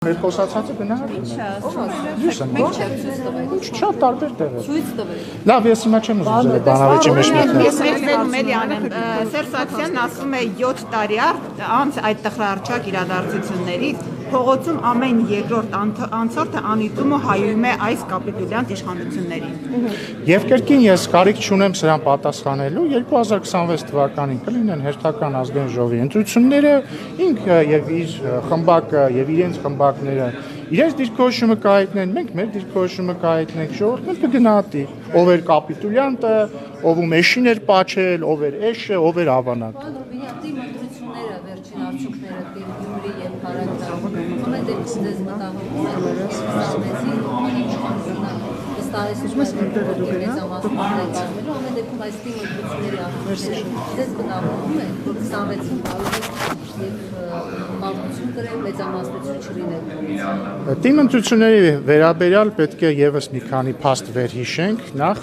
Մեր խոսացածը գնահատում է։ Շատ տարբեր տեղեր։ Լավ, ես հիմա չեմ ուզում ձեր բանավեճի մեջ մտնել։ Սերժ Սարգսյանն ասում է 7 տարի անց այդ տխրահարճակ իրադարձություններից փողոցում ամեն երկրորդ անցորդը անիծում ու հայում է այս կապիտուլյանտ իշխանություններին։ Եվ կրկին ես կարիք չունեմ սրան պատասխանելու 2026 թվականին կլինեն հերթական ազգային ժողովի ընտրությունները, ինքը եւ իր խմբակը եւ իրենց խմբակները իրենց դիրքորոշումը կհայտնեն, մենք մեր դիրքորոշումը կհայտնենք, ժողովուրդը կգնահատի, ով էր կապիտուլյանտը, ով ու մեշին էր պաչել, ով էր էշը, ով էր ավանակ։ Ընտրությունները վերջին արդյունքները Գյումրի եւ Փարագրավում ամեն դեպքում դες մտահոգում ամեն դեպքում այս ընտրությունների արդյունքները դες մտահոգում է 26-ին մալություն կրել մեծամասնություն չլինել։ Տիմ ընտրությունների վերաբերյալ պետք է եւս մի քանի փաստ վերհիշենք, նախ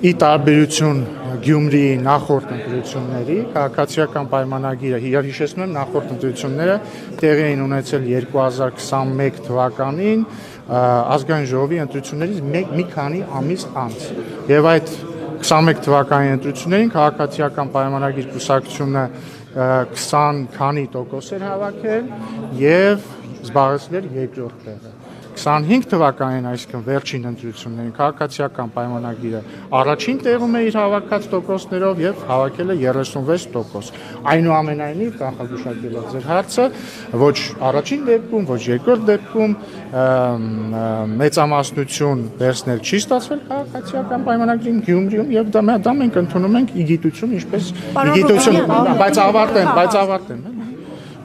ի տարբերություն Գյումրիի նախորդ ընտրությունների քաղաքացիական պայմանագիրը եւ հիշեցնում եմ նախորդ ընտրությունները տեղի էին ունեցել 2021 թվականին ազգային ժողովի ընտրություններից մի քանի ամիս անց եւ այդ 21 թվականի ընտրություններին քաղաքացիական պայմանագիր կուսակցությունը 20 քանի տոկոս էր հավաքել եւ զբաղեցրել երկրորդ տեղը 25 թվականին այսինքն վերջին ընտրություններին քաղաքացիական պայմանագիրը առաջին տեղում է իր հավաքած տոկոսներով եւ հավաքել է 36%։ Այնուամենայնիվ կանխագուշակելով ձեր հարցը ոչ առաջին դեպքում, ոչ երկրորդ դեպքում մեծամասնություն վերցնել չի ստացվել քաղաքացիական պայմանագրին Գյումրիում եւ դա մենք ընդունում ենք իգիտություն, ինչպես իգիտություն, բայց ավարտեմ,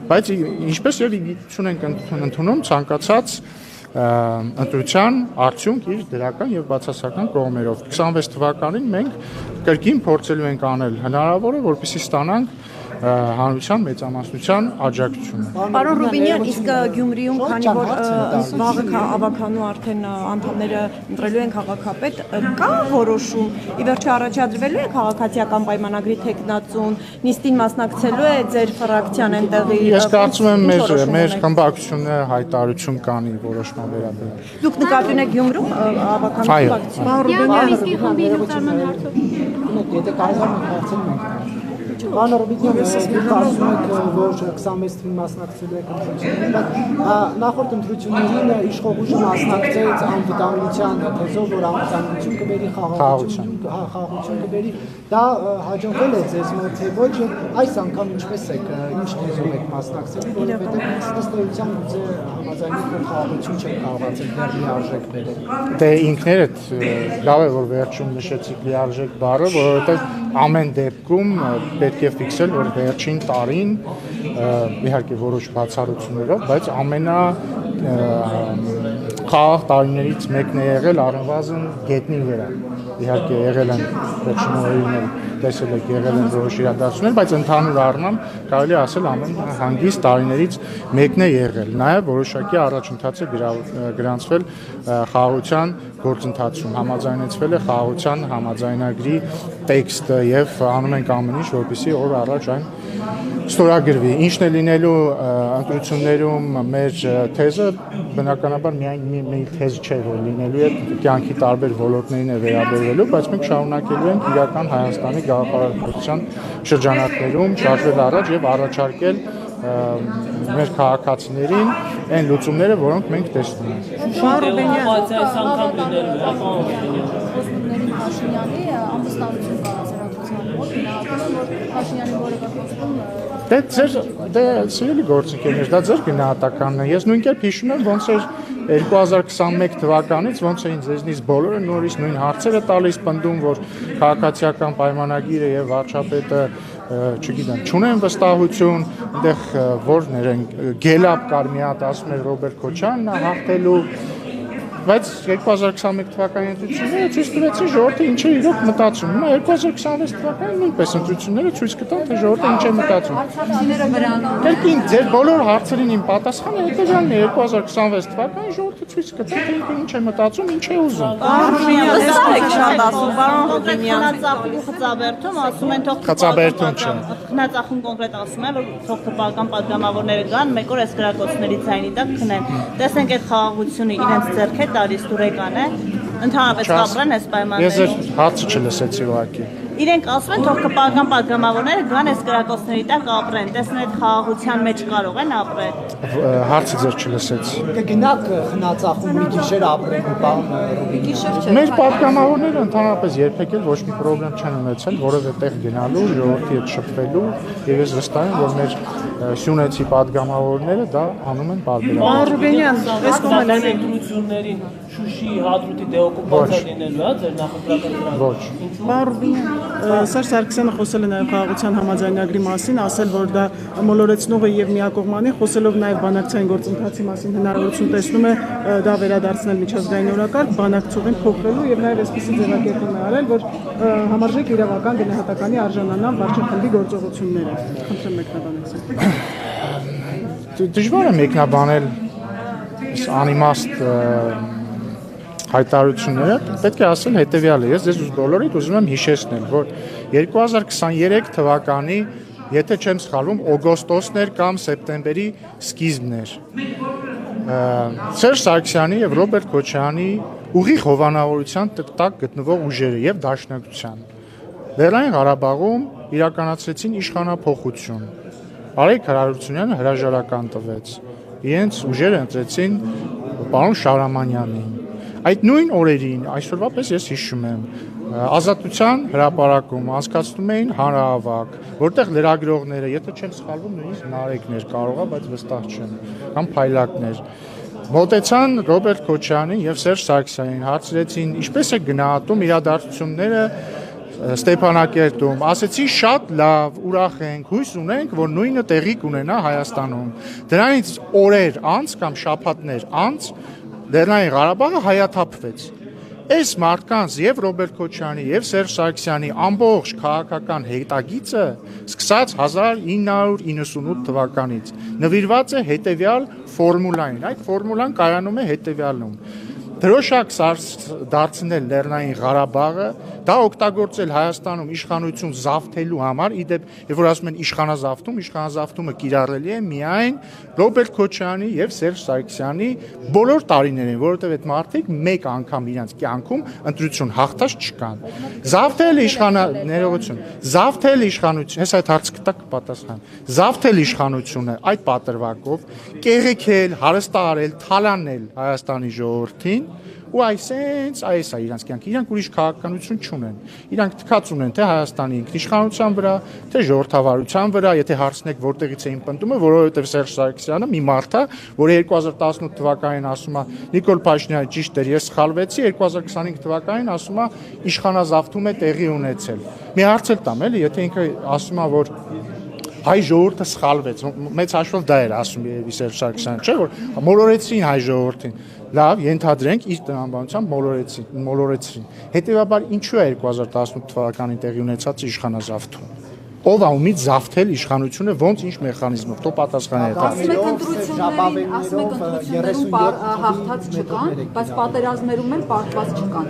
բայց ինչպես եւ իգիտություն ենք ընդունում ցանկացած ընտրության արդյունք իր դրական եւ բացասական կողմերով 26 թվականին մենք կրկին փորձելու ենք անել հնարավորը որպեսզի ստանանք հանրության մեծամասնության աջակցությունը։ Պարոն Ռուբինյան, իսկ Գյումրիում քանի որ վաղը ավականու արդեն անդամները ընտրելու են քաղաքապետ, կա որոշում ի վերջո առաջադրվելու է քաղաքացիական պայմանագրի թեկնածուն, նիստին մասնակցելու է ձեր ֆրակցիան այնտեղի։ Ես կարծում եմ մեր խմբակցությունը հայտարարություն կանի որոշման վերաբերյալ։ Դուք նկատի ունեք Գյումրում ավականու ֆրակցիա։ Պարոն եթե կարող եք հարցնել մենք Պարոն Ռուբինյան, դուք ասում եք, որ 26 թվականին մասնակցելու եք ընտրություններին, բայց նախորդ ընտրություններին իշխող ուժը մասնակցեց անվտանգության թեզով, որ անվտանգություն կբերի խաղաղություն կբերի, դա հաջողվել է ձեզ մոտ թե ոչ, այս անգամ ինչպես եք, ինչ թեզով եք մասնակցելու, որովհետև ըստ էության գուցե համաձայնեք, որ խաղաղություն չեք կարողացել դեռ լիարժեք բերել։ Դե ինքներդ լավ է որ վերջում նշեցիք լիարժեք բառը, որովհետև ամեն դեպքում պետք է ֆիքսել, որ վերջին տարին իհարկե որոշ բացառություններով, բայց ամենա խաղաղ տարիներից մեկն է եղել առնվազն գետնի վրա։ Իհարկե եղել են վերջին օրերին տեսել եք եղել են որոշ իրադարձություններ, բայց ընդհանուր առմամբ կարելի ասել ամեն հանգիստ տարիներից մեկն է եղել։ Նաև որոշակի առաջընթաց է գրանցվել խաղաղության գործընթացում, համաձայնեցվել է խաղաղության համաձայնագրի տեքստը եւ անում ենք ամեն ինչ, որպեսզի օր առաջ այն ստորագրվի։ Ինչն է լինելու ընտրություններում մեր թեզը բնականաբար միայն մի թեզ չէ, որ լինելու է կյանքի տարբեր ոլորտներին է վերաբերվելու, բայց մենք շարունակելու ենք իրական Հայաստանի գաղափարախոսության շրջանակներում շարժվել առաջ եւ առաջարկել մեր քաղաքացիներին այն լուծումները, որոնք մենք տեսնում ենք։ Փաշինյանի ամբստանություն կա հասարակության մոտ, գնահատում որ Փաշինյանի որևէ խոսքում Դե սիրելի գործընկերներ, դա ձեր գնահատականն է։ Ես նույն կերպ հիշում եմ, ոնց էր 2021 թվականից, ոնց էին ձեզնից բոլորը նորից նույն հարցերը տալիս, պնդում, որ քաղաքացիական պայմանագիրը եւ վարչապետը չգիտեմ, չունեն վստահություն, այնտեղ որներ են գելապ կար մի հատ ասում էր Ռոբերտ Քոչյանն է հաղթելու, բայց 2021 թվականի ընտրությունները ցույց տվեցին ժողովրդը ինչ է իրոք մտածում։ Հիմա 2026 թվականին նույնպես ընտրությունները ցույց կտան, թե ժողովրդը ինչ է մտածում։ Կրկին ձեր բոլոր հարցերին իմ պատասխանը հետևյալն է 2026 թվականին ժողովրդը ցույց կտա, թե ինչ է մտածում, ինչ է ուզում։ Շատ ասում, պարոն Ռուբինյան, խծաբերդում ասում են թող Խծաբերդում չէ։ Խնածախում կոնկրետ ասում է, որ թող տպական պատգամավորները գան, մեկ օր այս գրակոչների ձայնի տակ քնեն։ Տեսնենք այդ խաղաղությունը իրենց ձեռք է տալիս դուրեկան է, ընդհանրապես կապրեն այս պայմաններում։ Ես այդ հարցը չլսեցի ուղղակի։ Իրենք ասում են, թող տպական պատգամավորները գան այս գրակոչների տակ ապրեն, տեսնեն այդ խաղաղության մեջ կարող են ապրել։ Հարցը ձեր չլսեցի։ Կգնաք խնածախում մի գիշեր ապրելու, պարոն Ռուբինյան։ Մեր պատգամավորները ընդհանրապես երբեք էլ ոչ մի խնդրեմ չեն ունեցել որևէ տեղ գնալու, ժողովրդի հետ շփվելու, եւ ես վստահ եմ, որ մեր սյունեցի պատգամավորները դա անում են բարբերաբար։ Պարոն Ռուբինյան, այս կոմենտարի ընտրություններին Շուշի հադրութի դեօկուպացիա լինելու է ձեր նախընտրական ծրագրը։ Ոչ։ Պարոն Ռուբինյան, Սերժ Սարգսյանը խոսել է նաև խաղաղության համաձայնագրի մասին, ասել, որ դա մոլորեցնող է եւ միակողմանի, խոսելով նաև բանակցային գործընթացի մասին հնարավորություն տեսնում է դա վերադարձնել միջազգային օրակարգ, բանակցողին փոխելու եւ նաև այսպիսի ձևակերպում է արել, որ համարժեք իրավական գնահատականի արժանանան վարչախմբի գործողությունները։ Խնդրեմ մեկնաբանեք։ Դժվար է մեկնաբանել անիմաստ հայտարարությունները, պետք է ասել հետևյալը, ես ձեզ բոլորիդ ուզում եմ հիշեցնել, որ 2023 թվականի, եթե չեմ սխալվում, օգոստոսներ կամ սեպտեմբերի սկիզբն էր, Սերժ Սարգսյանի եւ Ռոբերտ Քոչարյանի ուղիղ հովանավորության տակ գտնվող ուժերը եւ Դաշնակցության Լեռնային Ղարաբաղում իրականացրեցին իշխանափոխություն։ Արայք Հարությունյանը հրաժարական տվեց, իրենց ուժերը ընտրեցին պարոն Շահրամանյանին։ Այդ նույն օրերին, այսօրվա պես ես հիշում եմ, Ազատության հրապարակում անցկացնում էին հանրահավաք, որտեղ լրագրողները, եթե չեմ սխալվում, նույնիսկ նարեկներ կարող է, բայց վստահ չեմ, կամ փայլակներ, մոտեցան Ռոբերտ Քոչարյանին եւ Սերժ Սարգսյանին, հարցրեցին, ինչպես է գնահատում իրադարձությունները Ստեփանակերտում, ասեցի շատ լավ, ուրախ ենք, հույս ունենք, որ նույնը տեղի կունենա Հայաստանում։ Դրանից օրեր անց կամ շաբաթներ անց Լեռնային Ղարաբաղը հայաթափվեց։ Այս մարդկանց եւ Ռոբերտ Քոչարյանի եւ Սերժ Սարգսյանի ամբողջ քաղաքական հետագիծը սկսած 1998 թվականից նվիրված է հետեւյալ ֆորմուլային։ Այդ ֆորմուլան կայանում է հետեւյալում. դրոշակ դարձնել Լեռնային Ղարաբաղը, դա օգտագործել Հայաստանում իշխանություն զավթելու համար, իդեպ, երբ որ ասում են իշխանազավթումը կիրառելի է միայն Ռոբերտ Քոչարյանի եւ Սերժ Սարգսյանի բոլոր տարիներին, որովհետեւ այդ մարդիկ մեկ անգամ իրենց կյանքում ընտրություն հաղթած չկան։ Զավթել իշխանություն, հենց այդ հարցը կտակ կպատասխան։ Զավթել իշխանությունը այդ պատրվակով, կեղեքել, հարստարել, թալանել Հայաստանի ժողովրդին ու այս է իրանց կյանքը, իրանք ուրիշ քաղաքականություն չունեն, իրանք թքած ունեն թե Հայաստանի ինքնիշխանության վրա, թե ժողովրդավարության վրա, եթե հարցնեք որտեղից էին պնդումը, որովհետև Սերժ Սարգսյանը մի մարդ է, որը 2018 թվականին ասում է Նիկոլ Փաշինյանը ճիշտ էր, ես սխալվեցի, 2025 թվականին ասում է իշխանազավթում է տեղի ունեցել։ Մի հարց էլ տամ էլի, եթե ինքը ասում է, որ հայ ժողովուրդը սխալվեց, մեծ հաշվով դա էր ասում երևի Սերժ Սարգսյանը, չէ՞ որ մոլորեցին հայ ժողովրդին։ Լավ, ենթադրենք իր տրամաբանությամբ մոլորեցին։ Հետևաբար ինչու է 2018 թվականին տեղի ունեցած իշխանազավթում։ Ով է ումից զավթել իշխանությունը, ոնց ինչ մեխանիզմով, թող պատասխանները տա։ Ասում եք ընտրություններում հաղթած չկան, բայց պատերազմներում են պարտված չկան։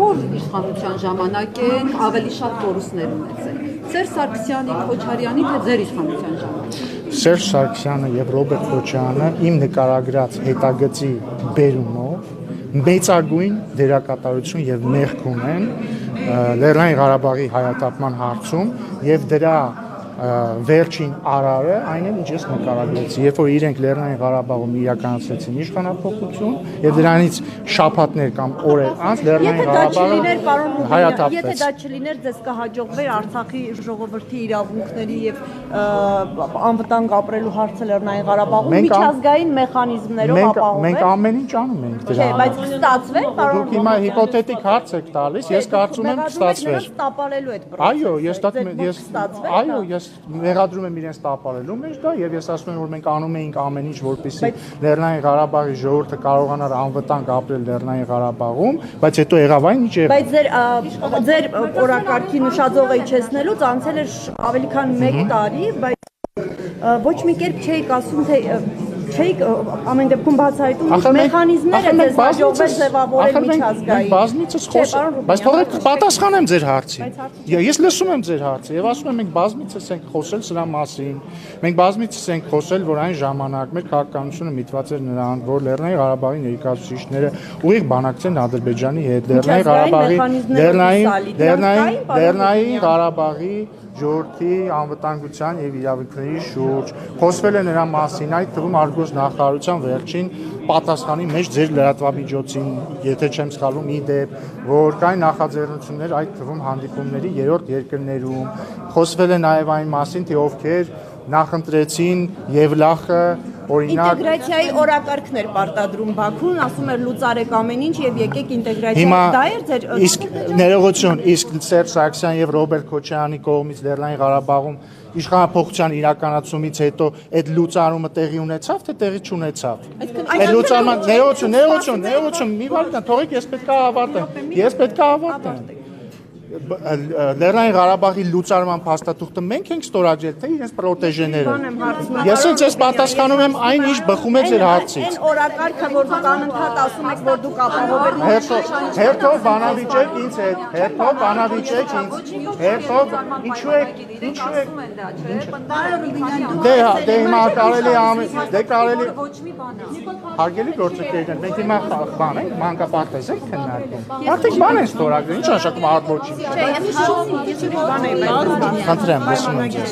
Որ իշխանության ժամանակ են ավելի շատ կորուստներ ունեցել։ Սերժ Սարգսյանի, Քոչարյանի, թե ձեր իշխանության ժամանակ։ Սերժ Սարգսյանը եւ Ռոբերտ Քոչարյանը իմ նկարագրած հետագծի բերումով մեծագույն դերակատարություն եւ մեղք ունեն Լեռնային Ղարաբաղի հայաթափման հարցում եւ դրա վերջին արարը այն էլ ինչ ես նկարագրեցի, երբ որ իրենք Լեռնային Ղարաբաղում իրականացրեցին իշխանափոխություն եւ դրանից շաբաթներ կամ օրեր անց Լեռնային Ղարաբաղը հայաթափվեց։ Եթե դա չլիներ, ձեզ կհաջողվեր Արցախի ժողովրդի իրավունքների եւ անվտանգ ապրելու հարցը Լեռնային Ղարաբաղում միջազգային մեխանիզմներով ապահովել։ Մենք ամեն ինչ անում ենք դրա համար։ Բայց կստացվեր, պարոն։ Դուք հիմա հիպոթետիկ հարց եք տալիս, ես կարծում եմ կստացվեր։ Այո, ես մեղադրում եմ իրենց տապալելու մեջ դա եւ ես ասում եմ, որ մենք անում էինք ամեն ինչ, որպեսզի Լեռնային Ղարաբաղի ժողովուրդը կարողանար անվտանգ ապրել Լեռնային Ղարաբաղում, բայց հետո եղավ այն ինչ եղավ։ Բայց ձեր օրակարգի նշաձողը իջեցնելուց անցել էր ավելի քան 1 տարի, բայց ոչ մի կերպ չէիք ասում, թե չէիք ամեն դեպքում բացահայտում մեխանիզմները ձեզ հաջողվել ձևավորել միջազգային։ Բազմիցս խոսում, բայց թողեք պատասխանեմ ձեր հարցին։ Ես լսում եմ ձեր հարցը եւ ասում եմ մենք բազմիցս ենք խոսել սրա մասին։ Մենք բազմիցս ենք խոսել, որ այն ժամանակ մեր քաղաքականությունը միտված էր նրան, որ Լեռնային Ղարաբաղի ներկայացուցիչները ուղիղ բանակցեն Ադրբեջանի հետ, Լեռնային Ղարաբաղի ժողովրդի անվտանգության եւ իրավունքների շուրջ խոսվել է նրա մասին, այդ թվում արգոս նախարարության վերջին պատասխանի մեջ ձեր լրատվամիջոցին, եթե չեմ սխալվում, ի դեպ, որ կային նախաձեռնություններ այդ թվում հանդիպումների երրորդ երկրներում, խոսվել է նաեւ այն մասին, թե ովքեր նախընտրեցին Եվլախը օրինակ ինտեգրացիայի օրակարգներ պարտադրում Բաքուն, ասում էր լուծարեք ամեն ինչ եւ եկեք ինտեգրացիա։ Դա էր ձեր իսկ ներողություն, իսկ Սերժ Սարգսյան եւ Ռոբերտ Քոչարյանի կողմից Լեռնային Ղարաբաղում իշխանափոխության իրականացումից հետո այդ լուծարումը տեղի ունեցավ, թե տեղի չունեցավ։ Այդ լուծարման ներողություն, մի վարդան, թողեք ես պետք է ավարտեմ։ Լեռնային Ղարաբաղի լուծարման փաստաթուղթը մենք ենք ստորագրել, թե իրենց պրոտեժեները։ Ես ինձ պատասխանում եմ այն, ինչ բխում է ձեր հարցից։ Այն օրակարգը, որ դուք անընդհատ ասում եք, որ դուք ապահովել եք։ Հերթով բանավիճեք ինձ հետ, ինչու եք։ Դե հիմա կարելի հարգելի գործընկերներ, մենք հիմա բան ենք, մանկապարտեզ ենք քննարկում։ Արդեն բան են ստորագրել, ինչ նշանակում ահաբոչի։ Խնդրեմ, լսում եմ ձեզ։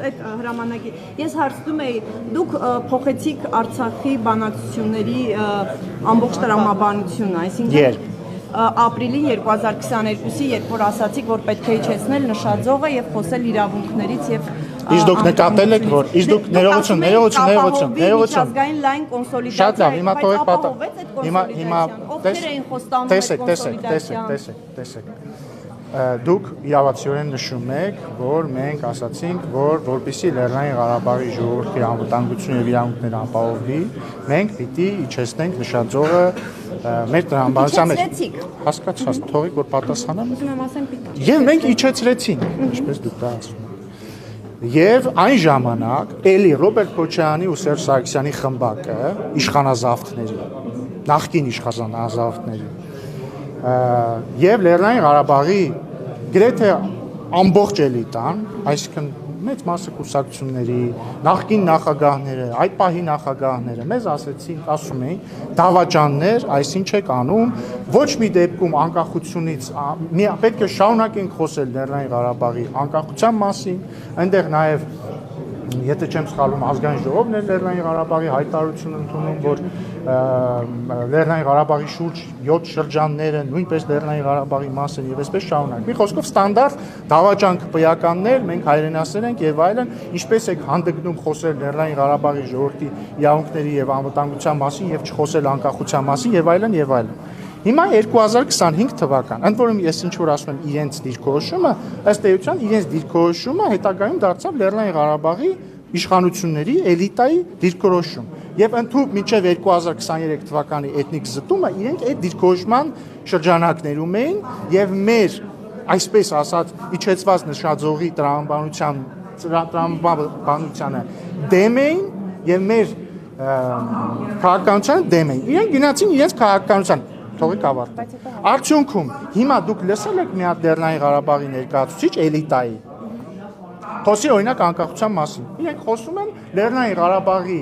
Այդ հրամանագիր։ Ես հարցնում էի, դուք փոխեցիք Արցախի բանակցությունների ամբողջ տրամաբանությունը, այսինքն ապրիլին 2022-ի, երբ որ ասացիք, որ պետք է իջեցնել նշաձողը եւ խոսել իրավունքներից եւ Իսկ դուք նկատել եք, որ իսկ դուք ներողություն։ Միջազգային լայն կոնսոլիդացիա։ Շատ լավ, հիմա թողեք տեսեք։ Դուք իրավացիորեն նշում եք, որ մենք ասացինք, որ որպեսզի Լեռնային Ղարաբաղի ժողովրդի անվտանգությունը եւ իրավունքները ապահովվի, մենք պիտի իջեցնենք նշաձողը մեր տրամաբանության մեջ։ Հասկացա, թողեք որ պատասխանեմ։ Ուզում եմ ասեմ պիտի։ Եվ մենք իջեցրեցինք, ինչպես դուք դա ասում եք։ Եվ այն ժամանակ էլի Ռոբերտ Քոչարյանի ու Սերժ Սարգսյանի խմբակը իշխանազավթների, նախկին իշխանազավթների եւ Լեռնային Ղարաբաղի գրեթե ամբողջ էլիտան, այսինքն մեծ մասը կուսակցությունների, նախկին նախագահները, այդ պահի նախագահները մեզ ասում էին դավաճաններ, այսինչ եք անում, ոչ մի դեպքում անկախությունից պետք է շարունակենք խոսել Լեռնային Ղարաբաղի անկախության մասին, այնտեղ նաև եթե չեմ սխալվում ազգային ժողովն է Լեռնային Ղարաբաղի հայտարարություն ընդունում, որ Լեռնային Ղարաբաղի շուրջ 7 շրջանները նույնպես Լեռնային Ղարաբաղի մաս են եւ այսպես շարունակ։ Մի խոսքով ստանդարտ դավաճան քպիականներ, մենք հայրենասեր ենք եւ այլն, ինչպես եք հանդգնում խոսել Լեռնային Ղարաբաղի ժողովրդի իրավունքների եւ անվտանգության մասին եւ չխոսել անկախության մասին եւ այլն եւ այլն։ Հիմա 2025 թվական, ընդ որում ես ինչ որ ասում եմ իրենց դիրքորոշումը, ըստ էության իրենց դիրքորոշումը հետագայում դարձավ Լեռնային Ղարաբաղի իշխանությունների էլիտայի դիրքորոշում։ Եվ ընդհանուր մինչև 2023 թվականի էթնիկ զտումը իրենք այդ դիրքորոշման շրջանակներում էին եւ մեր այսպես ասած իջեցված նշաձողի տրամաբանությանը դեմ էին եւ մեր քաղաքականությանը դեմ էին։ Իրենք գնացին իրենց քաղաքականության թողեք ավարտեմ։ Արդյունքում հիմա դուք լսել եք մի հատ Լեռնային Ղարաբաղի ներկայացուցիչ էլիտայի խոսի օրինակ անկախության մասին։ Իրենք խոսում են Լեռնային Ղարաբաղի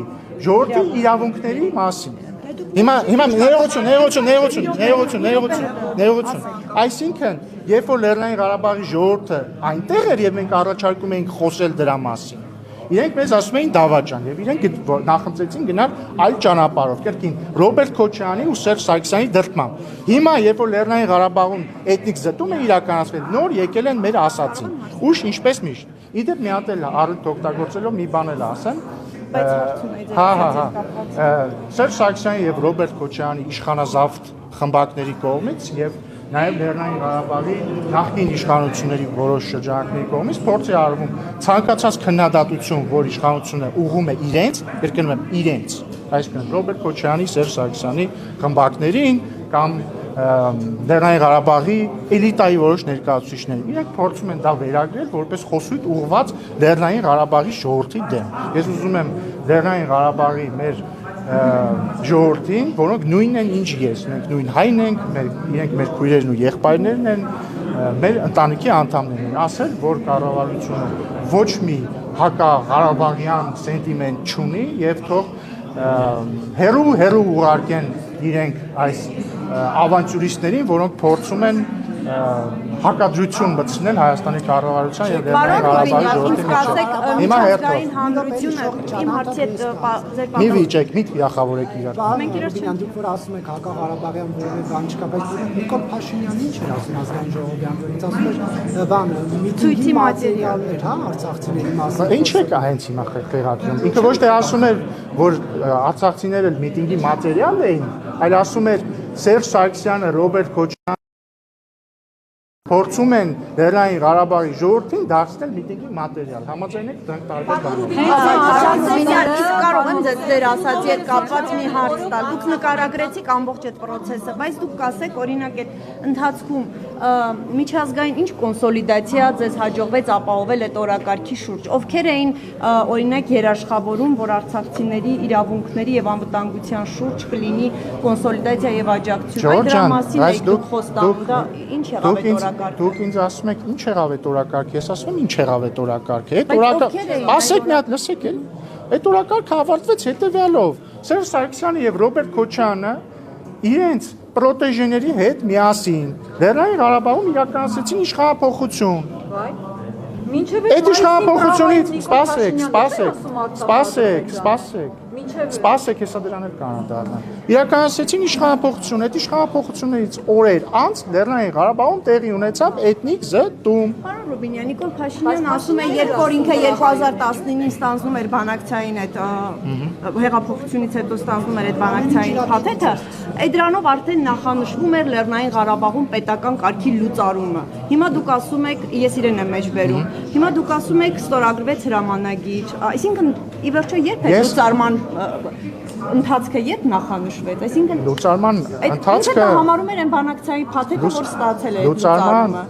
ժողովրդի իրավունքների մասին։ Հիմա ներողություն։ Այսինքն, երբ որ Լեռնային Ղարաբաղի ժողովուրդը այնտեղ էր եւ մենք առաջարկում էինք խոսել դրա մասին, իրենք մեզ ասում էին դավաճան եւ իրենք նախընտրեցին գնալ այլ ճանապարհով, կրկին Ռոբերտ Քոչարյանի ու Սերժ Սարգսյանի դրդմամբ։ Հիմա երբ որ Լեռնային։ Էթնիկ զտում է իրականացվել, նոր եկել են մեր ասացին։ Ուշ ինչպես միշտ։ Իդեպ մի հատ էլ առիթ օգտագործելով մի բան էլ ասեմ։ Սերժ Սարգսյանի եւ Ռոբերտ Քոչարյանի իշխանազավթ խմբակների կողմից եւ նաև Լեռնային Ղարաբաղի նախկին իշխանությունների որոշ շրջանակների կողմից փորձ է արվում ցանկացած քննադատություն, որ իշխանությունը ուղղում է իրենց, երկնում եմ իրենց, այսինքն Ռոբերտ Քոչարյանի, Սերժ Սարգսյանի խմբակներին կամ Լեռնային Ղարաբաղի էլիտայի որոշ ներկայացուցիչներ։ Իրենք փորձում են դա վերագրել որպես խոսույթ ուղղված Լեռնային Ղարաբաղի ժողովրդի դեմ։ Ես ուզում եմ Լեռնային Ղարաբաղի մեր ժողովրդին, որոնք նույնն են ինչ ես, մենք նույն հայն ենք, իրենք մեր քույրերն ու եղբայրներն են, մեր ընտանիքի անդամներն են, ասել, որ կառավարությունը ոչ մի հակաղարաբաղյան սենտիմենտ չունի եւ թող հերու ուղարկեն իրենք այս ավանտյուրիստներին, որոնք փորձում են հակադրություն մտցնել Հայաստանի կառավարության եւ Լեռնային Ղարաբաղի ժողովրդի միջեւ։ Հիմա հերթով հանրությունը իմ հարցի հետ ձեր մի վիճեք, մի թիախավորեք իրար։ Մենք իրար չենք դուք որ ասում եք հակաղարաբաղյան որևէ բան չկա, բայց Նիկոլ Փաշինյանը ինչ էր ասում ազգային ժողովի անդորից, ասում էր բան միտինգի մատերիալներ, հա, արցախցիների մասին։ Ինչ է կա հենց հիմա խեղաթյուն։ Ինքը ոչ թե ասում էր, որ արցախցիները միտինգի մատերիալ էին, այլ ասում էր Սերժ Սարգսյանը, Ռոբերտ Քոչարյանը փորձում են Լեռնային Ղարաբաղի ժողովրդին դարձնել միտինգի մատերիալ։ Համաձայն եք դրանք տարբեր բաներ։ Իսկ կարող եմ ձեր ասացի հետ կապված մի հարց տալ։ Դուք նկարագրեցիք ամբողջ այդ process-ը, բայց դուք կասեք օրինակ այդ ընթացքում միջազգային ինչ կոնսոլիդացիա ձեզ հաջողվեց ապահովել այդ օրակարգի շուրջ։ Ովքեր էին օրինակ երաշխավորում, որ արցախցիների իրավունքների եւ անվտանգության շուրջ կլինի կոնսոլիդացիա եւ աջակցություն։ Այդ դրա մասին եք դուք խոստանում, դա ինչ եղավ այդ օրակարգը։ Դուք ինձ ասում եք ինչ եղավ այդ օրակարգը, ես ասում եմ ինչ եղավ այդ օրակարգը։ Այդ օրակարգը, ասեք մի հատ, լսեք էլ։ Այդ օրակարգը ավարտվեց հետեւյալով. Սերժ Սարգսյանը եւ Ռոբերտ Քոչարյանը իրենց պրոտեժեների հետ միասին Լեռնային Ղարաբաղում իրականացրեցին իշխանափոխություն։ Այդ իշխանափոխությունից սպասեք, հեսա դրան էլ կանադառնան։ Իրականացրեցին իշխանափոխություն, այդ իշխանափոխություններից օրեր անց Լեռնային Ղարաբաղում տեղի ունեցավ էթնիկ զտում։ Պարոն Ռուբինյան, Նիկոլ Փաշինյանն ասում է, երբ որ ինքը 2019-ին ստանձնում էր բանակցային այդ հեղափոխությունից հետո ստանձնում էր այդ բանակցային փաթեթը, այդ դրանով արդեն նախանշվում էր Լեռնային Ղարաբաղում պետական կարգի լուծարումը։ Հիմա դուք ասում եք, ես իրեն եմ մեջբերում, հիմա դուք ասում եք ստորագրվեց հրամանագիր, այսինքն ի վերջո երբ է լուծարման ընթացքը երբ նախանշվեց, այսինքն լուծարման ընթացքը համարում էր այն բանակցային փաթեթը, որ ստացել է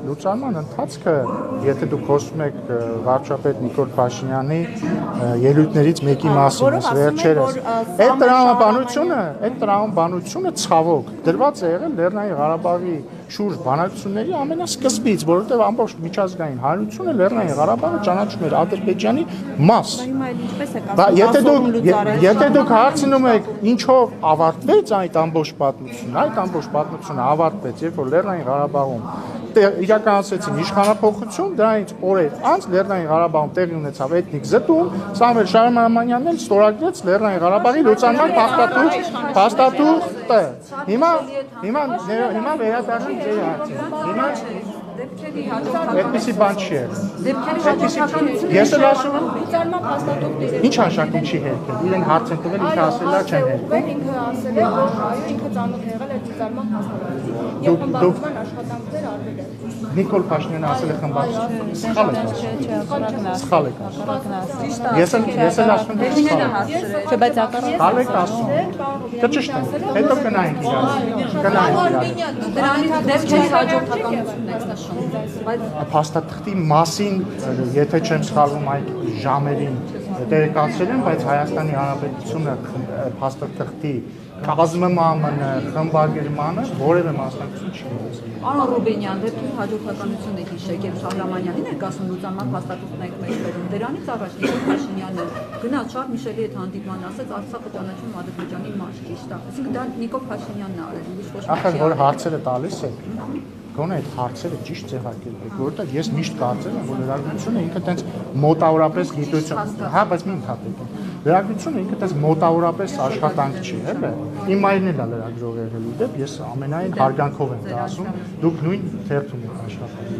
լուծարման ընթացքը, եթե դուք խոսում եք վարչապետ Նիկոլ Փաշինյանի ելույթներից մեկի մասին, վերջերս, այդ տրամաբանությունը ցավոք դրված է եղել Լեռնային Ղարաբաղի շուրջ բանակցությունների ամենասկզբից, որովհետև ամբողջ միջազգային հանրությունը Լեռնային Ղարաբաղը ճանաչում էր Ադրբեջանի մաս։ Եթե դուք հարցնում եք ինչով ավարտվեց այդ ամբողջ պատմությունը ավարտվեց, երբ որ Լեռնային Ղարաբաղում իրականացրեցին իշխանափոխություն, դրանից օրեր անց Լեռնային Ղարաբաղում տեղի ունեցավ էթնիկ զտում, Սամվել Շահրամանյանն էլ ստորագրեց Լեռնային Ղարաբաղի լուծարման փաստաթուղթը։ Հիմա վերադառնանք ձեր հարցին։ Այդպիսի բան չի եղել։ Ես էլ ասում եմ, լուծարման փաստաթուղթ ինչ հաշակում չի հերքել։ Իրեն հարց են տվել, ինքը ասել է չեն հերքել։ ինքը ասել է, որ ինքը ծանոթ եղել է լուծարման փաստաթուղթին։ Եվ խմբավորման աշխատանքներ արվել են։ Նիկոլ Փաշինյանը ասել է խմբավորման։ Սխալ եք ասում։ Ես էլ ասում եմ սխալ եք ասում։ Դա ճիշտ է։ Հետո կնայենք իրար։ Դրանից դեռ չի հաջորդականություն եք նշում։ Փաստաթղթի մասին, եթե չեմ սխալվում, այդ ժամերին տեղեկացրել են, բայց Հայաստանի Հանրապետությունը փաստաթղթի կազմմանը, խմբագրմանը որևէ մասնակցություն չի ունեցել։ Պարոն Ռուբինյան, դեպքի հաջորդականություն եք հիշեք, եւ Շահրամանյանին եք ասում լուծարման փաստաթուղթն եք մեջբերում։ Դրանից առաջ Նիկոլ Փաշինյանը գնաց Շարլ Միշելի հետ հանդիպման, ասաց Արցախը ճանաչում Ադրբեջանի մաս, ճիշտ է։ Այսինքն դա Նիկոլ Փաշինյանն է արել, ուրիշ ոչ Ախր որ հարցերը տալիս է, գոնե այդ հարցերը ճիշտ ձևակերպել եք, որովհետև ես միշտ կարծել եմ, որ լրագրությունը ինքը տենց մոտավորապես գիտություն, հա, բայց մի ընդհատեք։ Լրագրությունը ինքը տենց մոտավորապես աշխատանք չի, հələ։ Իմ մայրն էլ է լրագրող եղել ու դեպ ես ամենայն հարգանքով եմ դա ասում, դուք նույն թերթում եք աշխատում։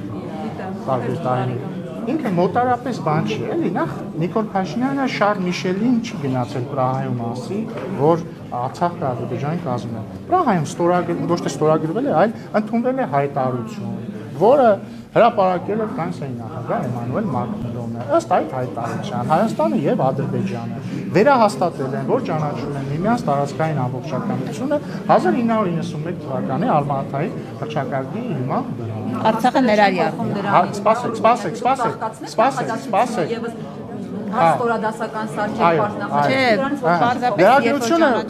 Տարբեր տարիներ։ Ինքը մոտարապես բան չի, էլի, նախ Նիկոլ Փաշինյանը Շարլ Միշելին չի գնացել Պրահայում ասի, որ Արցախը Ադրբեջանի կազմում է։ Պրահայում ոչ թե ստորագրվել է, այլ ընդունվել է հայտարարություն, որը Հրապարակել է Ֆրանսիայի նախագահ Էմանուել Մակրոնը։ Ըստ այդ հայտարարության Հայաստանը եւ Ադրբեջանը վերահաստատել են, որ ճանաչում են միմյանց տարածքային ամբողջականությունը 1991 թվականի Ալմատայի հռչակագրի հիման վրա։ Արցախը ներառյալ։ Սպասեք։ Հաստորադասական սարքեր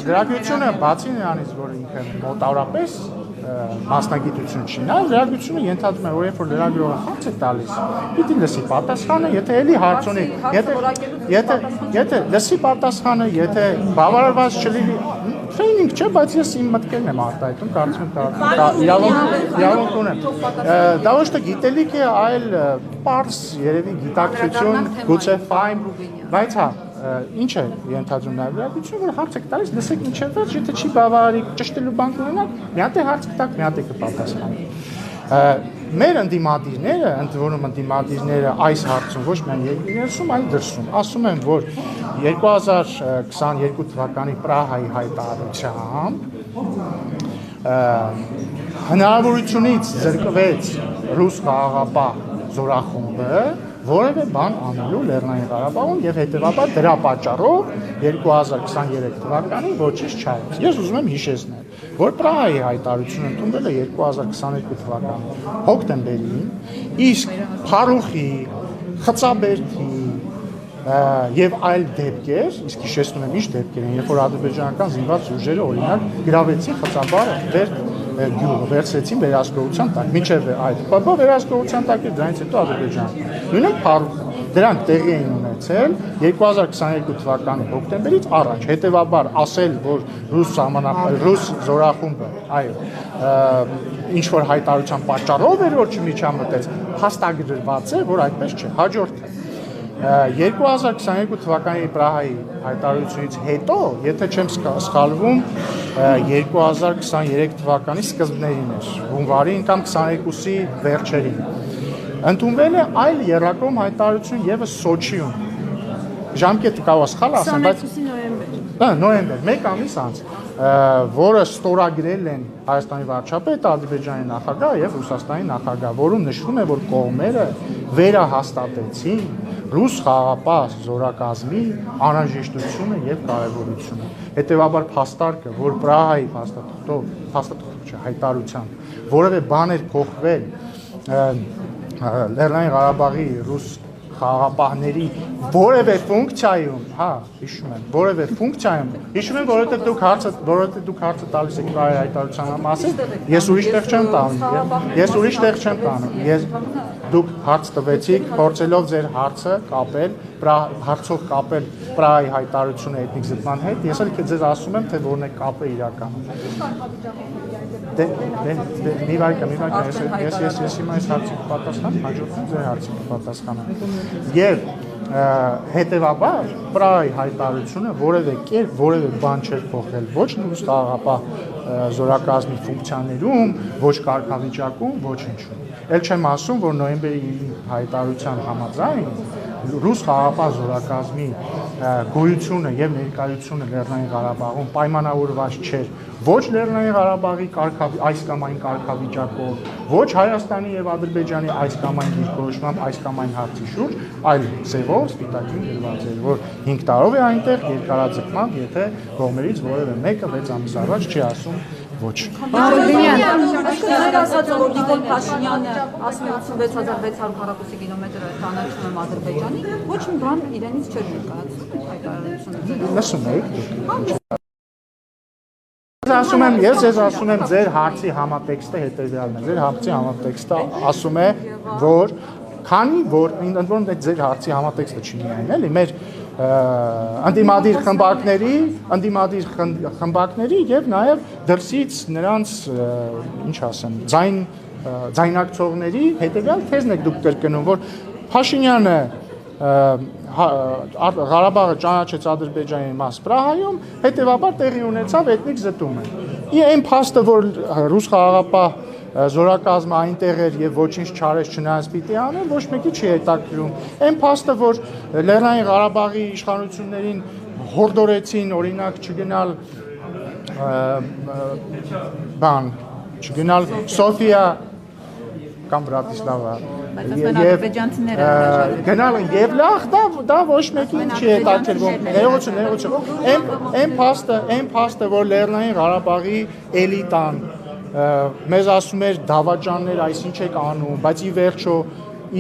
Գրագությունը բացի նրանից, որ ինքը մոտավորապես մասնագիտություն չի, նա լրագրությունը ենթադրում է, որ երբ որ լրագրողը հարց է տալիս, պիտի լսի պատասխանը, եթե էլի հարց ունի, եթե լսի պատասխանը, եթե բավարարված չլինի, տրեյնինգ չէ, բայց ես իմ մտքերն եմ արտահայտում, կարծում եմ իրավունք ունեմ։ Դա ոչ թե գիտելիք է, այլ պարզ երևի գիտակցություն, գուցե ֆայն, բայց հա ինչ է ենթադրում նաև լրագրությունը, որ հարց եք տալիս, լսեք ինչև վերջ, եթե չի բավարարի ճշտելու բան ունենաք, մի հատ է հարց կտակ, մի հատ է կպատասխանի։ Մեր ընդդիմադիրները, ընդ որում ընդդիմադիրները այս հարցում ոչ միայն երկրի ներսում, այլ դրսում, ասում են, որ 2022 թվականի Պրահայի հայտարարությամբ հնարավորությունից զրկվեց ռուս խաղաղապահ զորախումբը որևէ բան անելու Լեռնային Ղարաբաղում եւ հետեւաբար դրա պատճառով 2023 թվականին ոչինչ չարեց։ Ես ուզում եմ հիշեցնել, որ Պրահայի հայտարարությունը ընդունվել է 2022 թվականի հոկտեմբերին, իսկ Փարուխի, Խծաբերդի եւ այլ դեպքեր, իսկ հիշեցնում եմ ինչ դեպքեր են, երբ որ ադրբեջանական զինված ուժերը օրինակ գրավեցին Խծաբարը գյուղը վերցրեցին վերահսկողության տակ, մինչև այդ վերահսկողության տակ էր դրանից հետո Ադրբեջանը։ Նույնիսկ Փարուխը դրանք տեղի էին ունեցել 2022 թվականի հոկտեմբերից առաջ, հետևաբար ասել, որ ռուս զորախումբը, այո, ինչ որ հայտարարության պատճառով էր, որ չմիջամտեց, հաստագրված է, որ այդպես չէ, հաջորդը 2022 թվականի Պրահայի հայտարարությունից հետո, եթե չեմ սխալվում, 2023 թվականի սկզբներին էր, հունվարին կամ 22-ի վերջերին։ Ընդունվել է այլ եռակողմ հայտարարություն եւս Սոչիում։ Ժամկետը կարող սխալ ասեմ, բայց 22 նոյեմբեր։ Նոյեմբեր, 1 ամիս անց, որը ստորագրել են Հայաստանի վարչապետը, Ադրբեջանի նախագահը եւ Ռուսաստանի նախագահը, որում նշվում է, որ կողմերը վերահաստատեցին ռուս խաղաղապահ զորակազմի անհրաժեշտությունը եւ կարեւորությունը։ Հետեւաբար փաստարկը, որ Պրահայի հայտարարության որևէ բան էր փոխվել Լեռնային Ղարաբաղի ռուս խաղաղապահների որևէ ֆունկցիայում, հա, հիշում եմ, որևէ ֆունկցիայում, հիշում եմ, որովհետեւ դուք հարցը տալիս եք Պրահայի հայտարարության մասին, ես ուրիշ տեղ չեմ տանում, դուք հարց տվեցիք, փորձելով ձեր հարցը կապել, հարցով կապել Պրահայի հայտարարությունը էթնիկ զտման հետ, ես էլ ձեզ ասում եմ, թե որն է կապը իրականում։ Մի վայրկա, ես հիմա այս հարցի կպատասխանեմ, հաջորդում ձեր հարցի կպատասխանեմ։ Եվ հետևաբար Պրահայի հայտարարությունը որևէ կերպ որևէ բան չէր փոխել ոչ ռուս խաղաղապահ զորակազմի ֆունկցիաներում, ոչ կարգավիճակում, ոչինչում։ Էլ չեմ ասում, որ նոյեմբերի հայտարարության համաձայն ռուս խաղաղապահ զորակազմի գոյությունը եւ ներկայությունը Լեռնային Ղարաբաղում պայմանավորված չէր ոչ Լեռնային Ղարաբաղի այս կամ այն կարգավիճակով, ոչ Հայաստանի եւ Ադրբեջանի այս կամ այն դիրքորոշմամբ այս կամ այն հարցի շուրջ, այլ ձևով սպիտակին դրված էր, որ 5 տարով է այնտեղ երկարաձգման, եթե կողմերից որևէ մեկը 6 ամիս առաջ չի ասում ոչ։ Ձեր ասածը, որ Նիկոլ Փաշինյանը ասում է 86600 քառակուսի կիլոմետր ճանաչում եմ Ադրբեջանի, ոչ մի բան իրենից չէր ներկայացնում այդ հայտարարությունը։ Լսում եք դուք։ Ես ասում եմ ձեր հարցի համատեքստը հետևյալն է։ Ձեր հարցի համատեքստը ասում է, որ քանի որ ընդ որում ձեր հարցի համատեքստը չի միայն էլի, մեր անդիմադիր խմբակների եւ նաեւ դրսից նրանց ինչ ասեմ, ձայնակցողների հետեւյալ թեզն եք դուք կրկնում, որ Փաշինյանը Ղարաբաղը ճանաչեց Ադրբեջանի մաս Պրահայում, հետեւաբար տեղի ունեցավ էթնիկ զտումը։ Այն փաստը, որ ռուս խաղաղապահ զորակազմը այնտեղ էր եւ ոչինչ չարեց չնայած պիտի անել, ոչ մեկի չի հետաքրում։ Այն փաստը, որ Լեռնային Ղարաբաղի իշխանություններին հորդորեցին, օրինակ, չգնալ Սոֆիա կամ Բրատիսլավա։ Բայց ասեն ադրբեջանցիները գնալ են եւ լախ դա ոչ մեկին չի հետաքրքրվում։ Ներողություն։ Այն փաստը, որ Լեռնային Ղարաբաղի էլիտան մեզ ասում էր դավաճաններ, այսինչ եք անում, բայց ի վերջո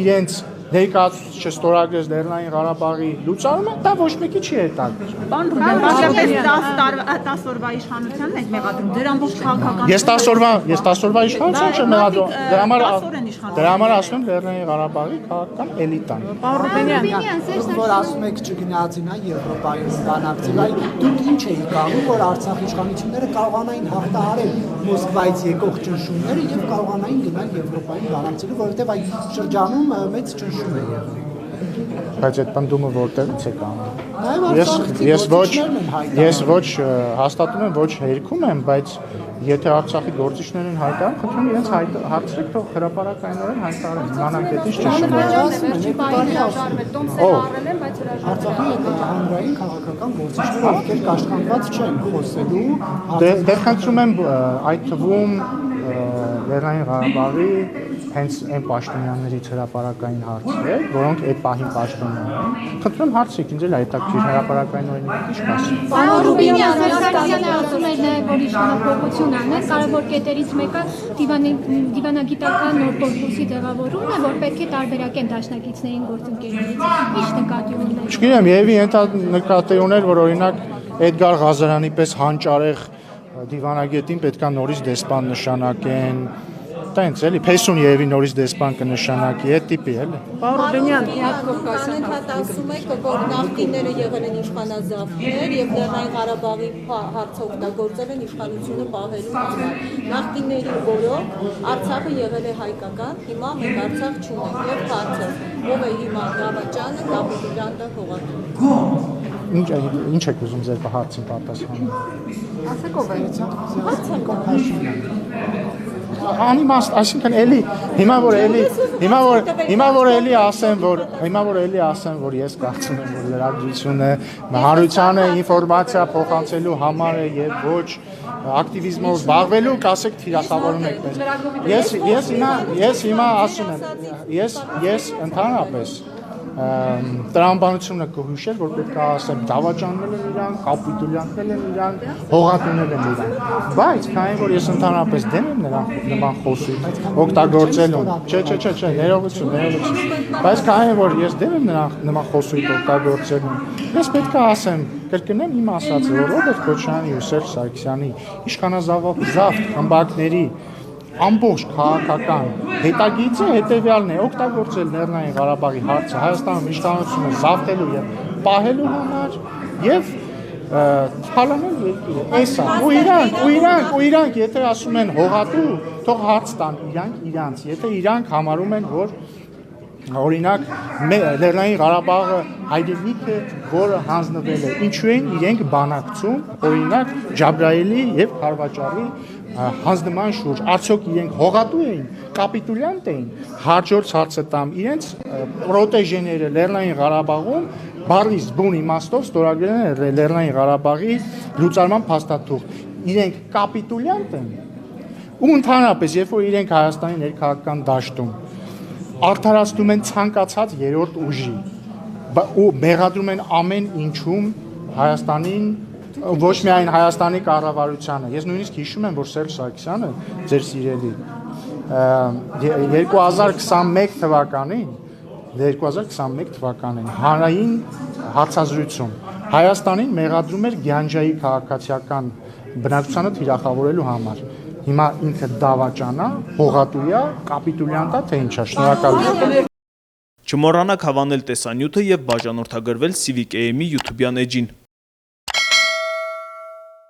իրենց ներկայացուցիչը ստորագրեց Լեռնային Ղարաբաղի լուծարումը, դա ոչ մեկի չի հետաքրքրում։ Պարոն Ռուբեն, Բացապես 10 օրվա իշխանությանն եք մեղադրում։ դեր ամբողջ քաղաքական Ես 10 օրվա իշխանություն չեմ մեղադրում։ Դրա համար ասում եմ Լեռնային Ղարաբաղի քաղաքական էլիտան։ Պարոն Ռուբենյան, Որ ասում եք չգնացին այ Եվրոպայում բանակցել, այ դուք ինչ եք անում, որ Արցախի իշխանությունները կարողանային հաղթահարել Մոսկվայից եկող ճնշումները եւ կարողանային գնալ Եվրոպայում բանակցելու, որովհետեւ այ շրջանում մեծ ճնշում է եղել։ Բայց այդ պնդումը որտեղից է կանում։ Նաև Ես ոչ հաստատում եմ, ոչ հերքում եմ, բայց եթե Արցախի գործիչներն են հայտարարում, խնդրում եմ իրենց հարցրեք, թող հրապարակայինորեն հայտարարեն, իմանանք դա ինչ ճշմարիտ է։ Վերջի բանի հրաժարվել, տոմսեր առել են, բայց Արցախի հանրային քաղաքական գործիչները ովքեր կաշկանդված չեն խոսելու, Դեռ խնդրում եմ այդ թվում Լեռնային Ղարաբաղի հենց այն պաշտոնյաներից հրապարակային հարցեր, որոնք այդ պահին պաշտոնյան են։ Խնդրում եմ հարցրեք, ինձ էլ հետաքրքիր հրապարակայինորեն ինչ կասի։ Պարոն Ռուբենյան, Սարգսյանը ասում էր նաև, որ իշխանափոխություն անել, կարևոր կետերից մեկը դիվանագիտական նոր կորպուսի ձևավորումն է, որ պետք է տարբերակեն դաշնակիցներին գործընկերներից։ Ինչ նկատի ունեն։ Չգիտեմ, երևի նկատի ուներ, որ օրինակ Էդգար Ղազարյանի պես հանճարեղ դիվանագետին պետքա նորից դեսպան նշանակեն։ Դա ինձ էլի փեսուն երևի նորից դեսպան կնշանակի, այդ տիպի էլի։ Պարոն Ռուբենյան, Անընդհատ ասում եք, որ նախկինները եղել են իշխանազավթներ եւ Լեռնային Ղարաբաղի հարցը օգտագործել են իշխանությունը պահելու համար։ Նախկինների բոլոր Արցախը եղել է հայկական, հիմա մենք Արցախ չունենք եւ հարցը ով է հիմա դավաճանը, կապիտուլյանտը, հողատու։ Ինչ եք ուզում ձեր հարցին պատասխանել։ Ասեք ով է։ Անիմաստ, այսինքն էլի հիմա որ էլի ասեմ, որ ես կարծում եմ, որ լրագրությունը հանրությանը ինֆորմացիա փոխանցելու համար է եւ ոչ ակտիվիզմով զբաղվելու, կասեք թիրախավորում եք մեզ։ Ես հիմա ասում եմ, ես ընդհանրապես տրամաբանությունը կհուշեր, որ պետք է ասեմ դավաճաններ են իրան, կապիտուլյանտներ են իրան, հողատուներ են իրան։ Բայց քանի որ ես ընդհանրապես դեմ եմ նրան նման խոսույթ օգտագործելուն, չէ, ներողություն։ Բայց քանի որ ես դեմ եմ նրան նման խոսույթ օգտագործելուն, ես պետք է ասեմ, կրկնեմ իմ ասածը, որ Ռոբերտ Քոչարյանի ու Սերժ Սարգսյանի իշխանազավթ խմբակների ամբողջ քաղաքական հետագիծը հետևյալն է՝ օգտագործել Լեռնային Ղարաբաղի հարցը Հայաստանում իշխանությունը զավթելու եւ պահելու համար եւ թալանել երկիրը։ Էսա։ Ու իրանք եթե ասում են հողատու, թող հարց տան իրանք, եթե իրանք համարում են, որ օրինակ Լեռնային Ղարաբաղը հայրենիք է, որը հանձնվել է, ինչու են իրենք բանակցում, օրինակ Ջաբրայելի եւ Խարվաճարի հանձնման շուրջ, արդյոք իրենք հողատու էին, կապիտուլյանտ էին, հաջորդ հարցը տամ իրենց պրոտեժեները Լեռնային Ղարաբաղում բառից բուն իմաստով ստորագրել են Լեռնային Ղարաբաղի լուծարման փաստաթուղթ, իրենք կապիտուլյանտ են ու ընդհանրապես երբ որ իրենք Հայաստանի ներքաղաքական դաշտում արդարացնում են ցանկացած երրորդ ուժի ու մեղադրում են ամեն ինչում Հայաստանին ոչ միայն Հայաստանի կառավարությանը։ Ես նույնիսկ հիշում եմ, որ Սերժ Սարգսյանը, ձեր սիրելի, 2021 թվականին հանրային հարցազրույցում Հայաստանին մեղադրում էր Գյանջայի քաղաքացիական բնակչությանը թիրախավորելու համար։ Հիմա ինքը դավաճանա, հողատույա, կապիտուլյանտա, թե ինչա, շնորհակալություն։ Չմոռանաք հավանել տեսանյութը եւ բաժանորդագրվել Civic AM-ի YouTube-յան էջին։